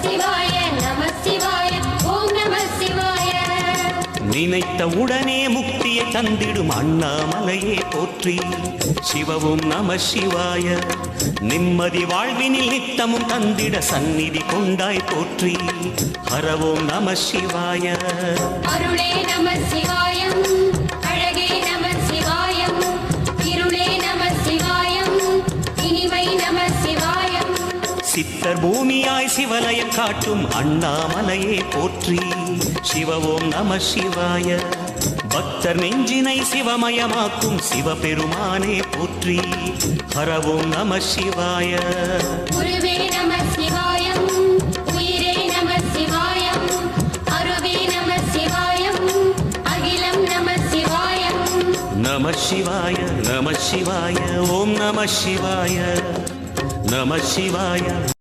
சிவாய நம சிவாய ஓம் நம சிவாய. நினைத்த உடனே முக்தியை தந்திடும் அண்ணாமலையே போற்றி. சிவவும் நம சிவாய. நிம்மதி வாழ்வினில் நித்தமும் தந்திட சந்நிதி கொண்டாய் போற்றி. ஹரவோம் நம சிவாய. அருளே நம சிவாயம் அழகே நம சிவாயம் இருளே நம சிவாயம் இனிமை நம சிவாயம். சித்தர் பூமியாய் சிவலயம் காட்டும் அண்ணாமலையே போற்றி. சிவவோம் நம சிவாய. பக்தர் நெஞ்சினை சிவமயமாக்கும் சிவபெருமானே போற்றி. ஹரவோம் நம சிவாய. குருவே நம சிவாயம் உயிரே நம சிவாயம் அருவே நம சிவாயம் அகிலம் நம சிவாயம். நம சிவாய நம சிவாய ஓம் நம சிவாய நம சிவாய.